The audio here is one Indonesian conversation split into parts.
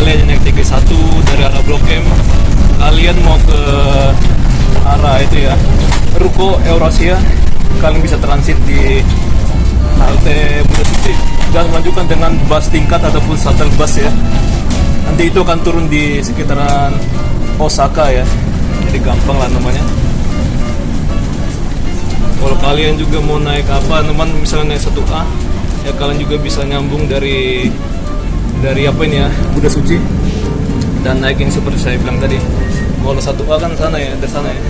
kalian yang naik TG1 dari arah Blok M, kalian mau ke arah itu ya, Ruko Eurasia, kalian bisa transit di halte Buda Suci dan melanjutkan dengan bus tingkat ataupun shuttle bus ya. Nanti itu akan turun di sekitaran Osaka ya, jadi gampang lah namanya. Kalau kalian juga mau naik apa teman, misalnya naik 1A ya, kalian juga bisa nyambung dari apa ini ya, Buda Suci, dan naik yang seperti saya bilang tadi. Kalau 1A kan sana ya, dari sana ya.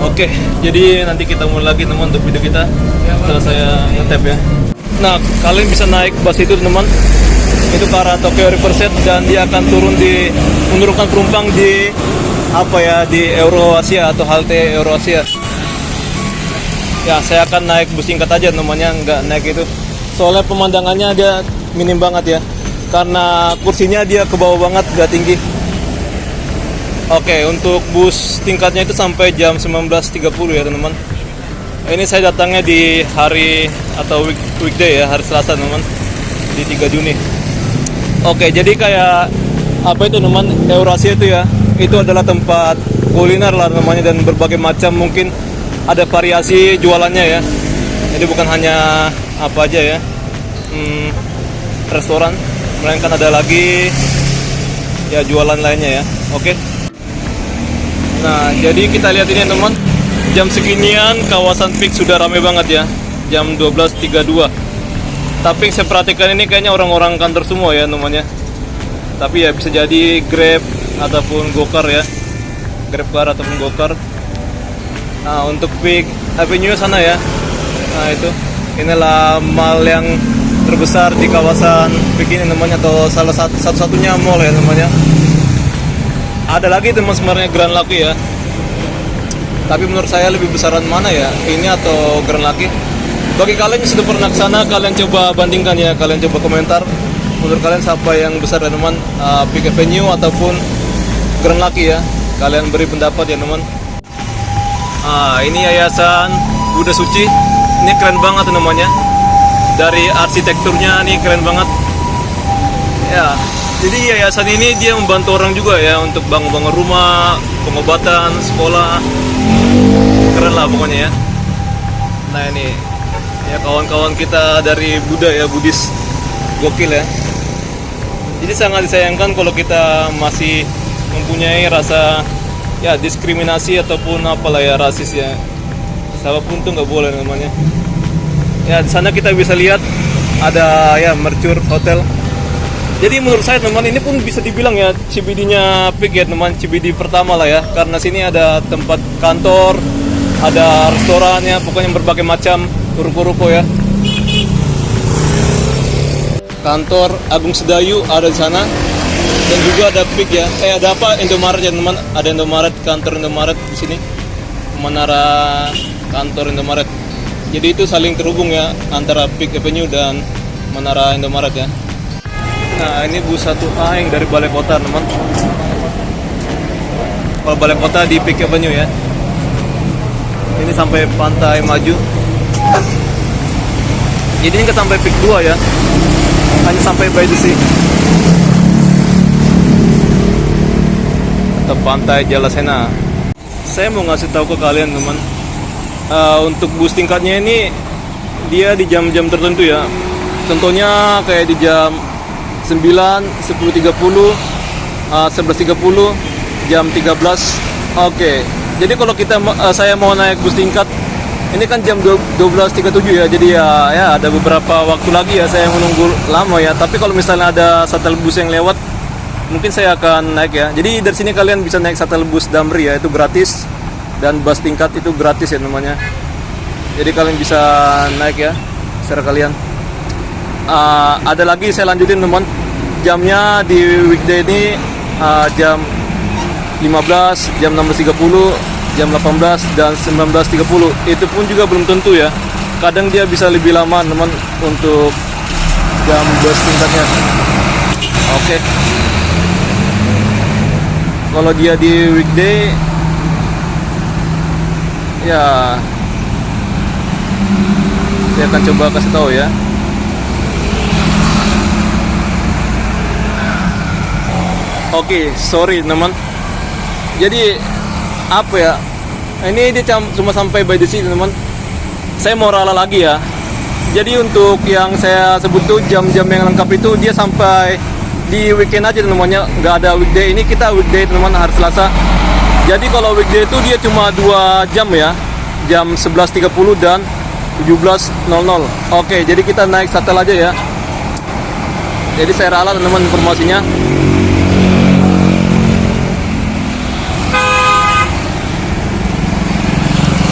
Oke, jadi nanti kita mulai lagi teman untuk video kita setelah saya nge-tap ya. Nah, kalian bisa naik bus itu teman, itu ke arah Tokyo Riverset, dan dia akan turun di menurunkan penumpang di apa ya, di Eurasia atau halte Eurasia. Ya, saya akan naik bus tingkat aja namanya, nggak naik itu. Soalnya pemandangannya dia minim banget ya, karena kursinya dia ke bawah banget, nggak tinggi. Oke, untuk bus tingkatnya itu sampai jam 19.30 ya teman-teman. Ini saya datangnya di hari atau weekday ya, hari Selasa teman-teman, di 3 Juni. Oke, jadi kayak apa itu teman, Eurasia itu ya, itu adalah tempat kuliner lah namanya, dan berbagai macam mungkin ada variasi jualannya ya. Jadi bukan hanya apa aja ya, restoran, melainkan ada lagi ya jualan lainnya ya. Oke. Nah, jadi kita lihat ini teman, jam seginian kawasan Peak sudah ramai banget ya, jam 12.32. Tapi saya perhatikan ini kayaknya orang-orang kantor semua ya namanya. Tapi ya bisa jadi Grab ataupun Gokar ya, Grab Car ataupun Gokar. Nah, untuk Peak Avenue sana ya, nah itu, inilah mall yang terbesar di kawasan Peak ini namanya, atau salah satu-satunya mall ya namanya. Ada lagi teman sebenarnya Grand Lucky ya, tapi menurut saya lebih besaran mana ya, ini atau Grand Lucky. Bagi kalian yang sudah pernah ke sana, kalian coba bandingkan ya, kalian coba komentar menurut kalian siapa yang besar ya teman, Peak Avenue ataupun Grand Lucky ya. Kalian beri pendapat ya teman. Ini yayasan Buda Suci, ini keren banget namanya, dari arsitekturnya nih keren banget ya. Jadi yayasan ini dia membantu orang juga ya, untuk bangun-bangun rumah, pengobatan, sekolah, keren lah pokoknya ya. Nah ini ya kawan-kawan kita dari Buddha ya, Buddhis, gokil ya. Jadi sangat disayangkan kalau kita masih mempunyai rasa ya diskriminasi ataupun apalah ya, rasis ya. Siapapun tuh nggak boleh namanya. Ya di sana kita bisa lihat ada ya Mercure Hotel. Jadi menurut saya teman, ini pun bisa dibilang ya CBD-nya Peak ya teman, CBD pertama lah ya, karena sini ada tempat kantor, ada restorannya, pokoknya berbagai macam ruko-ruko ya. Kantor Agung Sedayu ada di sana, dan juga ada Peak ya. Ada apa, Indomaret ya teman, ada Indomaret, kantor Indomaret di sini, menara kantor Indomaret. Jadi itu saling terhubung ya antara Peak Avenue dan menara Indomaret ya. Nah, ini bus 1A yang dari Balai Kota teman. Kalau Balai Kota di Peak Avenue ya, ini sampai Pantai Maju. Jadi ini ke sampai Peak 2 ya, hanya sampai By the Sea atau Pantai Jalasena. Saya mau ngasih tahu ke kalian teman, untuk bus tingkatnya ini dia di jam-jam tertentu ya. Contohnya kayak di jam 9, 10.30, 11.30, jam 13. Oke. Jadi kalau saya mau naik bus tingkat, ini kan jam 12.37 ya. Jadi ya ada beberapa waktu lagi ya saya menunggu lama ya. Tapi kalau misalnya ada shuttle bus yang lewat, mungkin saya akan naik ya. Jadi dari sini kalian bisa naik shuttle bus Damri ya, itu gratis, dan bus tingkat itu gratis ya namanya. Jadi kalian bisa naik ya, secara kalian. Ada lagi saya lanjutin teman, jamnya di weekday ini jam 15, jam 16.30, jam 18 dan 19.30. Itu pun juga belum tentu ya, kadang dia bisa lebih lama teman untuk jam bus tingkatnya. Oke. Kalau dia di weekday ya, saya akan coba kasih tahu ya. Oke, sorry teman. Jadi apa ya? Ini dia cuma sampai by the sea teman. Saya mau rala lagi ya. Jadi untuk yang saya sebut tuh jam-jam yang lengkap itu dia sampai di weekend aja namanya, nggak ada weekday. Ini kita weekday teman, hari Selasa. Jadi kalau weekday itu dia cuma 2 jam ya, jam 11.30 dan 17.00. Oke, jadi kita naik shuttle aja ya. Jadi saya ralat teman informasinya.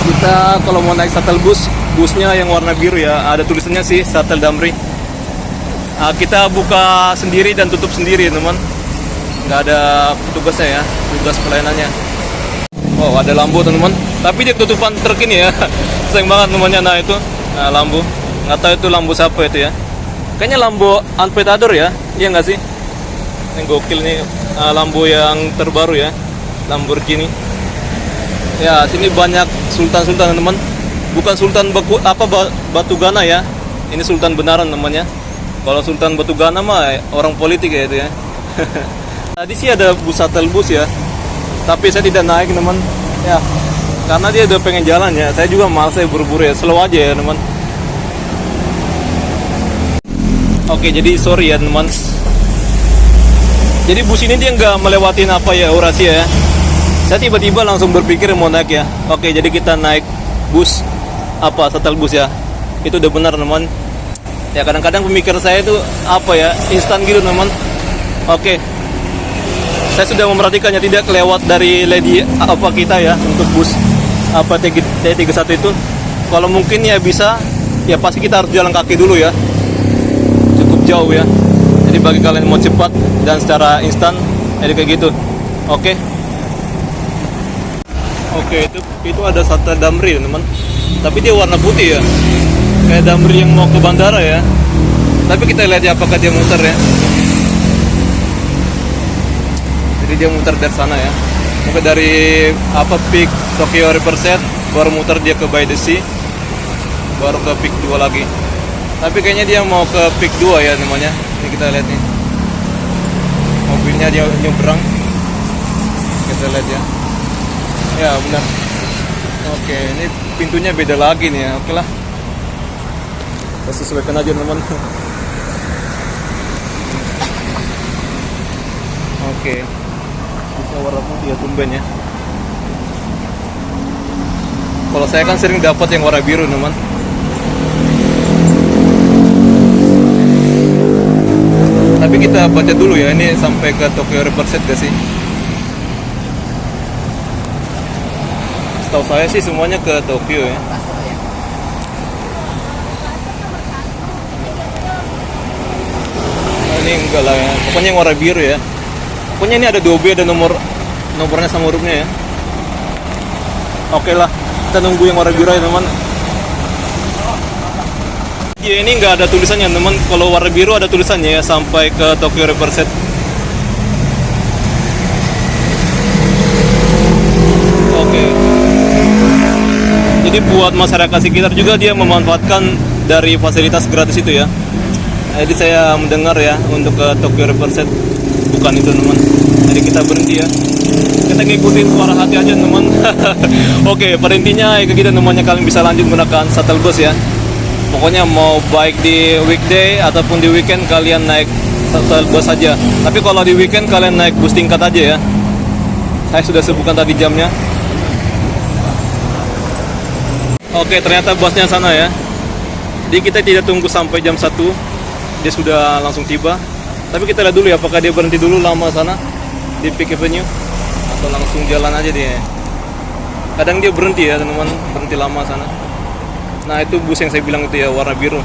Kita kalau mau naik shuttle busnya yang warna biru ya, ada tulisannya sih Shuttle Damri. Kita buka sendiri dan tutup sendiri teman, nggak ada petugasnya ya, tugas pelayanannya. Oh, ada lampu teman, tapi dia ketutupan terkini ya. Sayang banget namanya. Nah itu lampu, nggak tahu itu lampu siapa itu ya, kayaknya lampu Alpetador ya, iya nggak sih? Yang gokil nih, lampu yang terbaru ya, Lamborghini ya. Sini banyak sultan-sultan teman, bukan sultan Batu Gana ya, ini sultan benaran namanya. Kalau Sultan Batu Gana mah orang politik ya itu ya. Tadi sih ada shuttle bus ya, tapi saya tidak naik teman ya, karena dia udah pengen jalan ya. Saya juga malas, saya buru-buru ya, slow aja ya teman. Oke, jadi sorry ya teman. Jadi bus ini dia nggak melewatin apa ya, Eurasia ya. Saya tiba-tiba langsung berpikir mau naik ya. Oke, jadi kita naik bus shuttle bus ya. Itu udah benar teman. Ya kadang-kadang pemikiran saya itu apa ya, instan gitu teman. Oke, saya sudah memperhatikannya, tidak kelewat dari lady kita ya untuk bus T31 itu. Kalau mungkin ya bisa, ya pasti kita harus jalan kaki dulu ya, cukup jauh ya. Jadi bagi kalian yang mau cepat dan secara instan, jadi kayak gitu. Oke, itu ada Shuttle Damri teman, tapi dia warna putih ya, kayak Damri yang mau ke bandara ya. Tapi kita lihat ya apakah dia muter ya. Jadi dia muter dari sana ya, mungkin dari Peak Tokyo Riverset, baru muter dia ke By the Sea, baru ke Peak 2 lagi. Tapi kayaknya dia mau ke Peak 2 ya namanya. Ini kita lihat nih, mobilnya dia nyebrang, kita lihat ya. Ya benar. Oke, ini pintunya beda lagi nih ya. Oke lah, kita sesuaikan aja teman. Oke, bisa warna putih ya, tumben ya. Kalau saya kan sering dapat yang warna biru teman. Tapi kita baca dulu ya, ini sampai ke Tokyo Riverset gak sih? Setahu saya sih semuanya ke Tokyo ya. Nah, ini enggak lah ya, pokoknya yang warna biru ya. Pokoknya ini ada 2B, ada nomornya sama hurufnya ya. Oke lah, kita nunggu yang warna biru ya teman. Ya ini nggak ada tulisannya teman, kalau warna biru ada tulisannya ya, sampai ke Tokyo Riverset. Oke. Jadi buat masyarakat sekitar juga dia memanfaatkan dari fasilitas gratis itu ya. Jadi saya mendengar ya untuk ke Tokyo Riverset bukan itu teman. Jadi kita berhenti ya. Kita ngikutin suara hati aja teman. Oke, pada intinya kayak gitu namanya, kalian bisa lanjut menggunakan shuttle bus ya. Pokoknya mau baik di weekday ataupun di weekend kalian naik shuttle bus saja. Tapi kalau di weekend kalian naik bus tingkat aja ya. Saya sudah sebutkan tadi jamnya. Oke, ternyata busnya sana ya. Jadi kita tidak tunggu sampai jam 1, dia sudah langsung tiba. Tapi kita lihat dulu ya apakah dia berhenti dulu lama sana di Peak Avenue atau langsung jalan aja dia. Kadang dia berhenti ya teman-teman, berhenti lama sana. Nah itu bus yang saya bilang itu ya, warna biru.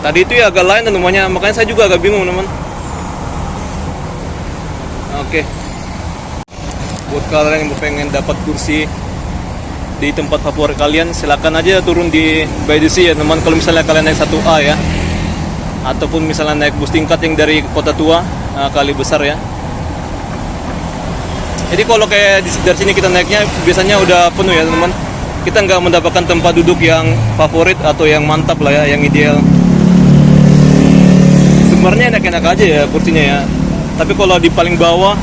Tadi itu ya agak lain namanya, makanya saya juga agak bingung teman. Oke, buat kalian yang pengen dapat kursi di tempat favorit kalian, silakan aja turun di By the Sea ya teman. Kalau misalnya kalian naik 1A ya, ataupun misalnya naik bus tingkat yang dari Kota Tua, Kali Besar ya. Jadi kalau kayak dari sini kita naiknya biasanya udah penuh ya teman. Kita nggak mendapatkan tempat duduk yang favorit atau yang mantap lah ya, yang ideal. Sebenarnya enak-enak aja ya kursinya ya. Tapi kalau di paling bawah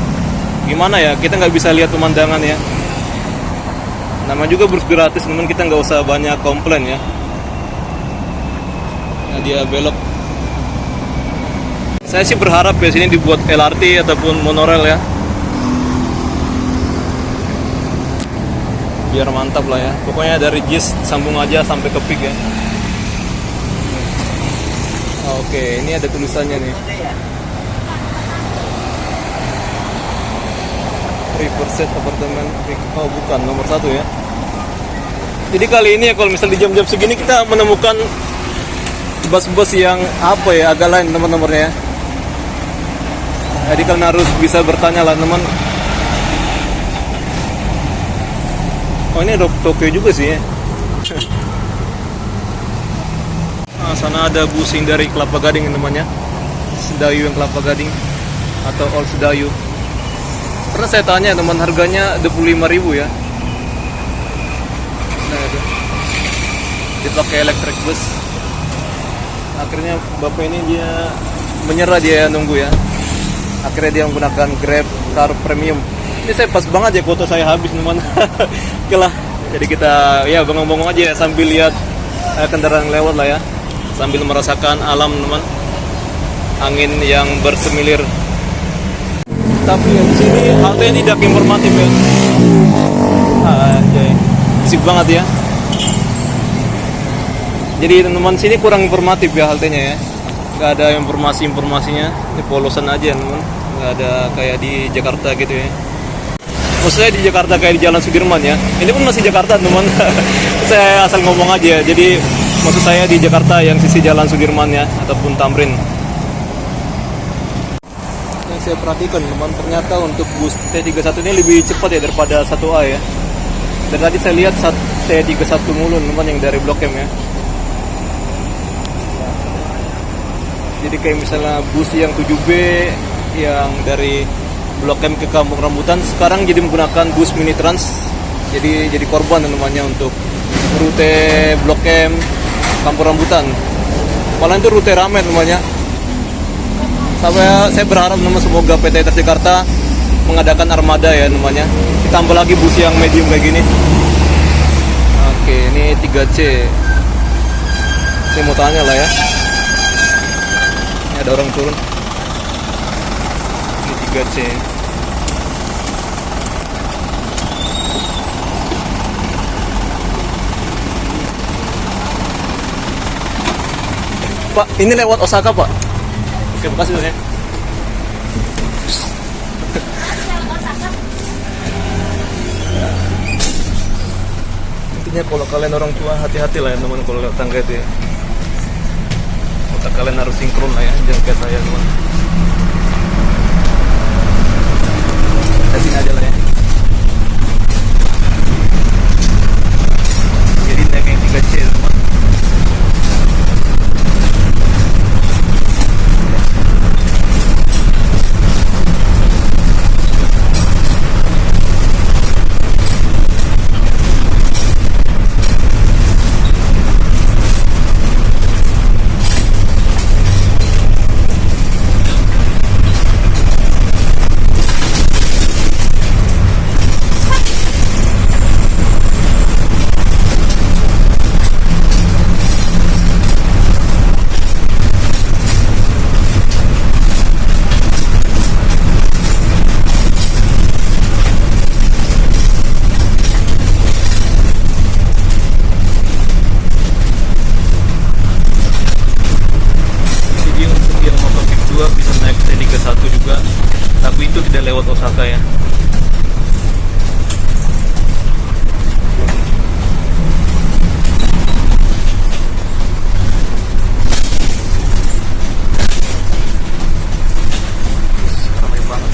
gimana ya, kita nggak bisa lihat pemandangan ya. Nama juga bus gratis teman, kita nggak usah banyak komplain ya. Nah dia belok. Saya sih berharap ya sini dibuat LRT ataupun monorail ya, biar mantap lah ya. Pokoknya dari JIS sambung aja sampai ke Peak ya. Oke, ini ada tulisannya nih. Riverside apartemen Peak. Oh bukan, nomor 1 ya. Jadi kali ini ya kalau misal di jam-jam segini kita menemukan bus-bus yang apa ya, agak lain nomor-nomornya ya. Jadi kalian harus bisa bertanya lah teman. Oh ini Tokyo juga sih ya. Nah, sana ada bus yang dari Kelapa Gading namanya, Sedayu yang Kelapa Gading atau All Sedayu. Pernah saya tanya teman, harganya 25.000 ya. Nah itu dipakai electric bus. Akhirnya bapak ini dia menyerah, dia nunggu ya. Akhirnya dia menggunakan Grab Car Premium. Ini saya pas banget ya, foto saya habis teman. Oke lah, jadi kita ya bengong-bengong aja ya, sambil lihat kendaraan lewat lah ya, sambil merasakan alam teman, angin yang bersemilir. Tapi ya, di sini halte tidak informatif ya. Asik banget ya. Jadi teman-teman sini kurang informatif ya haltenya ya. Nggak ada informasinya, ini polosan aja teman. Nggak ada kayak di Jakarta gitu ya. Maksudnya di Jakarta kayak di Jalan Sudirman ya. Ini pun masih Jakarta teman. Saya asal ngomong aja. Jadi maksud saya di Jakarta yang sisi Jalan Sudirman ya, ataupun Tamrin. Yang saya perhatikan teman, ternyata untuk bus T31 ini lebih cepat ya daripada 1A ya. Dan tadi saya lihat T31 mulu teman yang dari Blok M ya. Jadi kayak misalnya bus yang 7B yang dari Blok M ke Kampung Rambutan sekarang jadi menggunakan bus mini trans. Jadi korban namanya untuk rute Blok M Kampung Rambutan. Malah itu rute rame namanya. Saya berharap nama semoga PT Transjakarta mengadakan armada ya namanya. Ditambah lagi bus yang medium kayak gini. Oke, ini 3C. Saya mau tanya lah ya. Ini ada orang turun. Ini 3C. Pak, ini lewat Osaka, Pak. Oke, makasih ya. Intinya kalau kalian orang tua hati-hati lah ya teman, kalau lewat tangga itu ya. Otak kalian harus sinkron lah ya, jangan kayak saya teman. Sini aja lah ya. Jadi naik yang 3C teman. Bisa naik T31 juga, tapi itu tidak lewat Osaka ya. Ramai banget.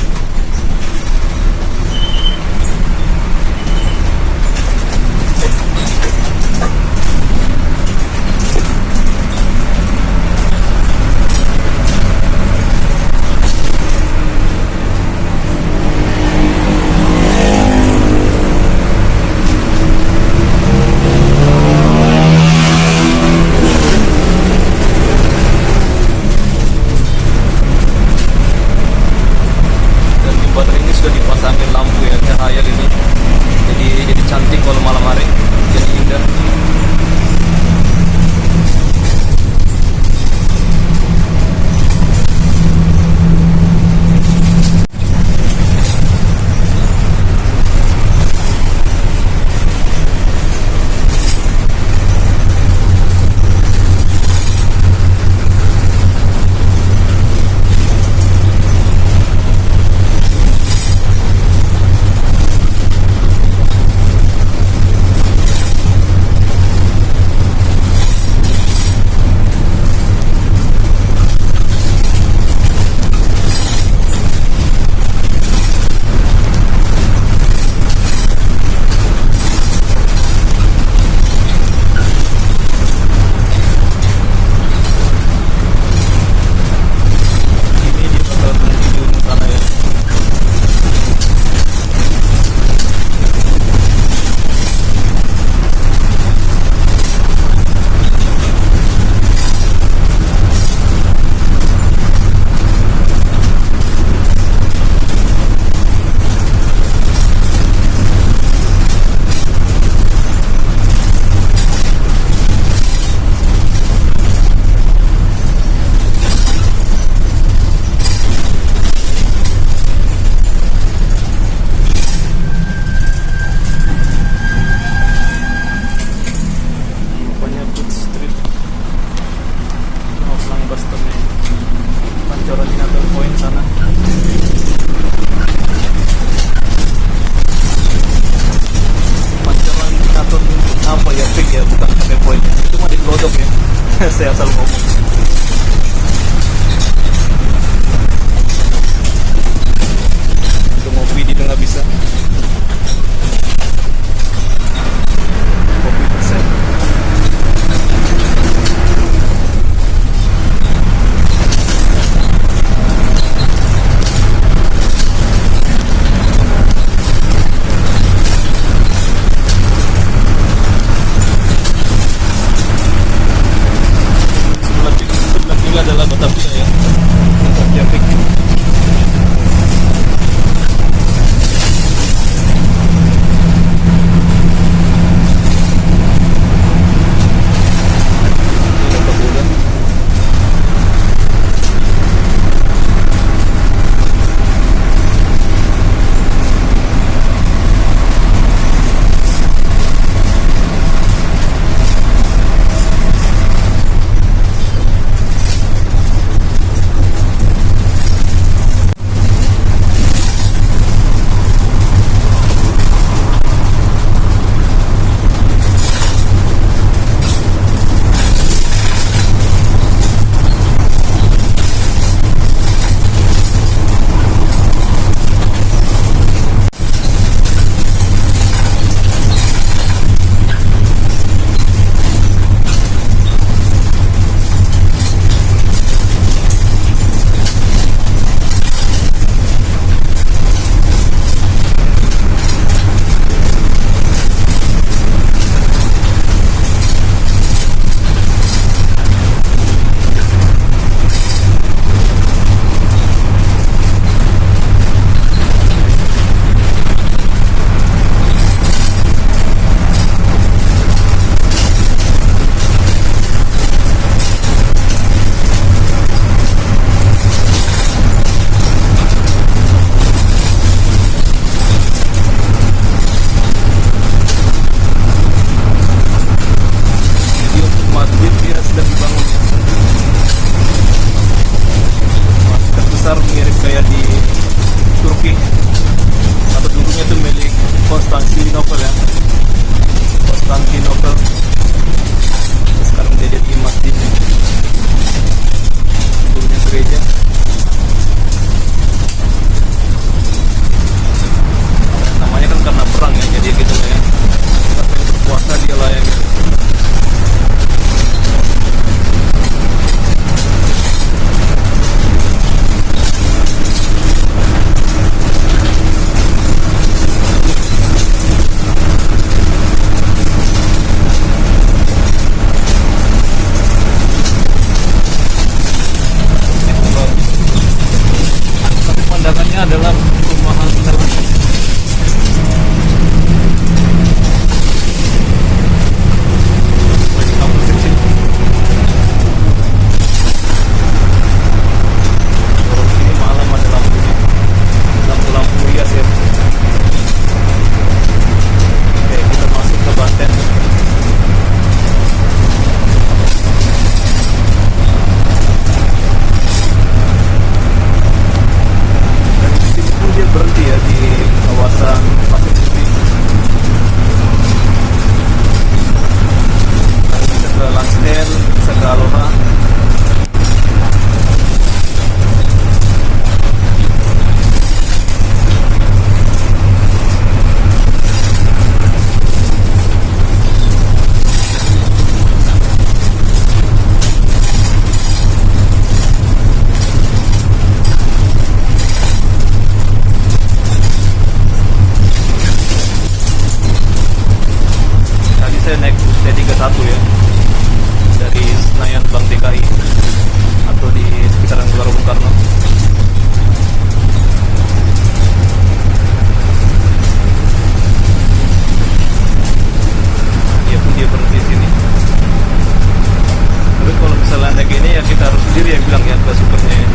Saya asal ngomong. Untuk ngopi di tengah bisa. Kopi persen. Sebelah kiri adalah Batavia ya. Batavia Peak. Mirip kayak di Turki, atau dulunya tuh milik Konstantinopel ya, Konstantinopel. Sekarang dia jadi masjid, dulunya gereja. Namanya kan karena perang ya, jadi gitu ya. Siapa yang berkuasa dia lah yang gitu. Adalah perumahan terlalu kecil. Kalau sini malam ada lampunya, lampu hias ya. Oke, kita masuk ke Banten. Dia berhenti ya di kawasan Pasir Putih. Lalu bisa ke Lansden, bisa ke Aloha. Saya naik T31 ya, dari Senayan Bank DKI atau di sekitaran Gelora Bung Karno. Dia pun dia berhenti di sini. Tapi kalau misalnya naik ini ya kita harus sendiri ya bilang ya ke supernya ya.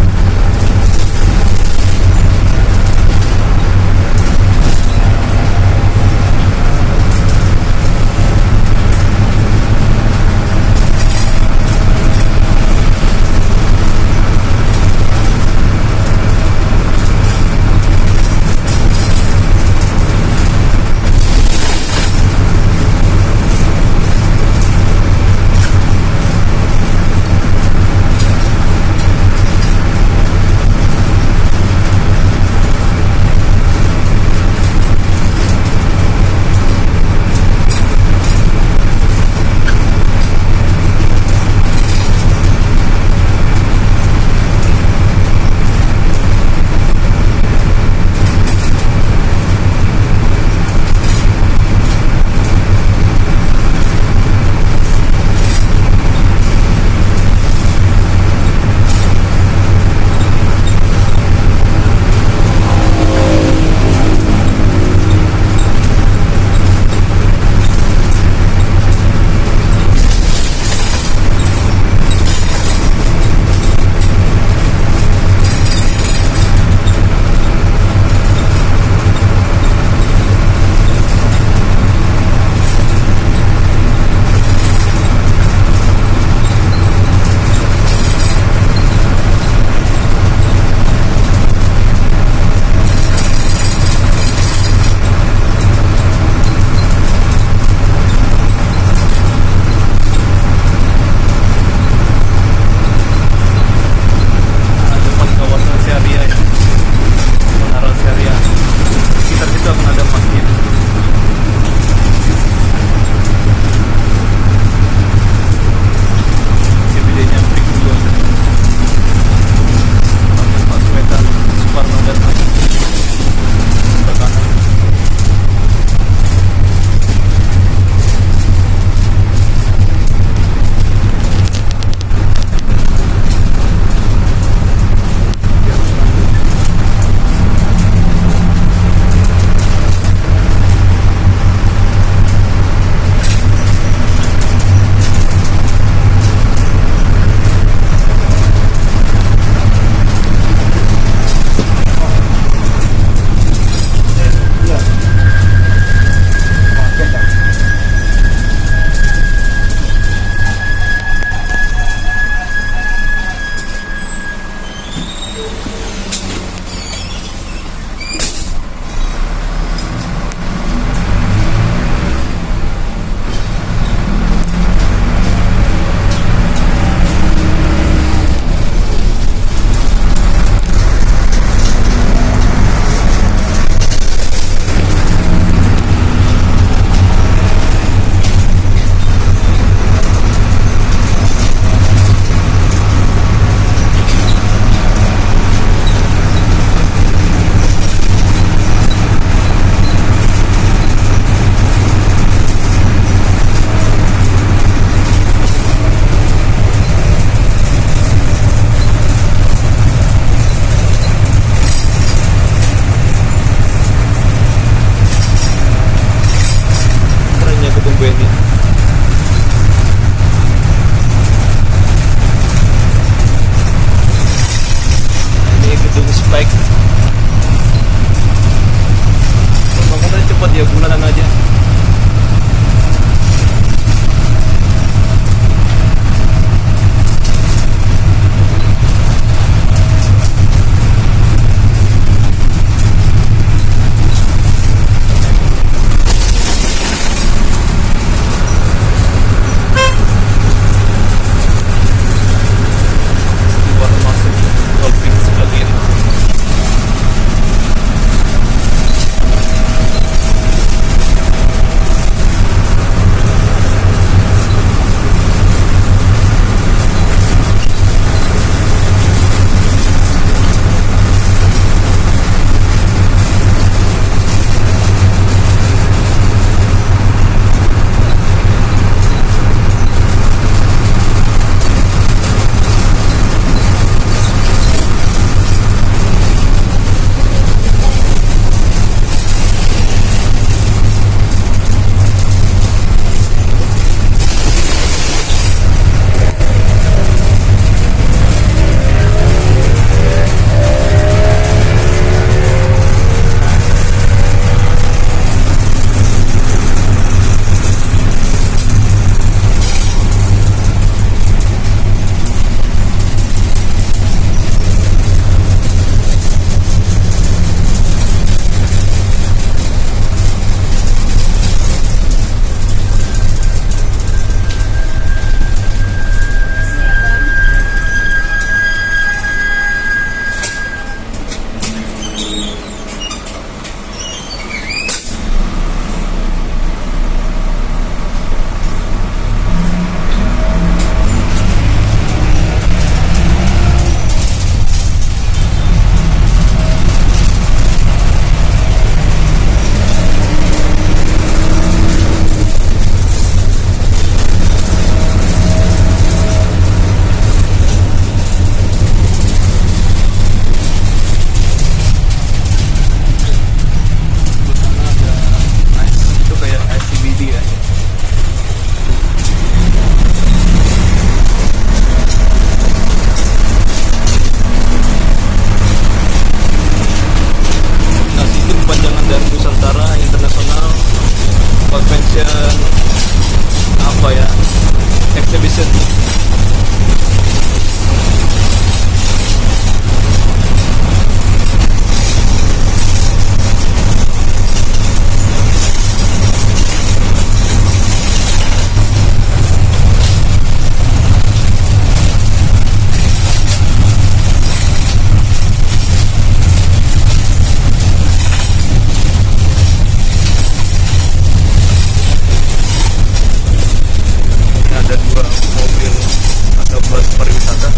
pariwisata.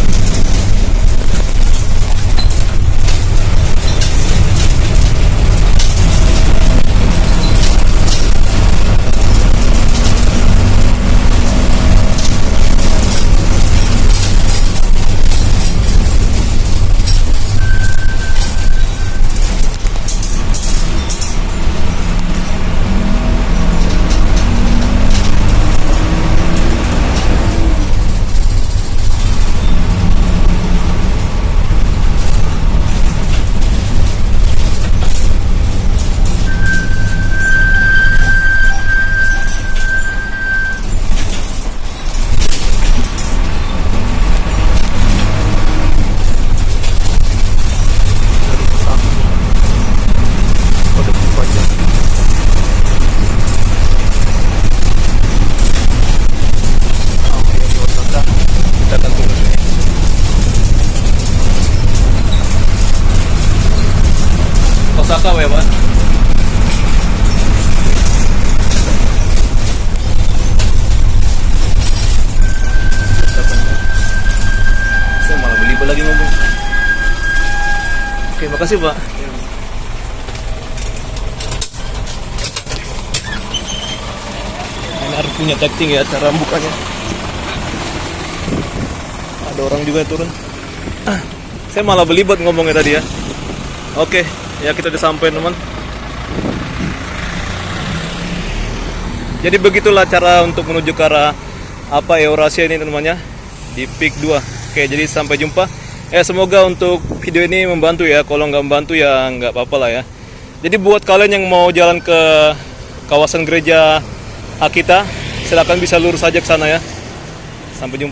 Osaka ya Pak. Saya malah beli lagi ngomong. Oke, makasih Pak. Ini harus punya tacting ya cara bukanya. Ada orang juga yang turun. Saya malah beli buat ngomongnya tadi ya. Oke, ya kita udah sampai teman. Jadi begitulah cara untuk menuju ke arah Eurasia ini namanya di Peak 2. Oke, jadi sampai jumpa. Semoga untuk video ini membantu ya. Kalau nggak membantu ya nggak apa-apa lah ya. Jadi buat kalian yang mau jalan ke kawasan gereja Akita, silakan bisa lurus saja ke sana ya. Sampai jumpa.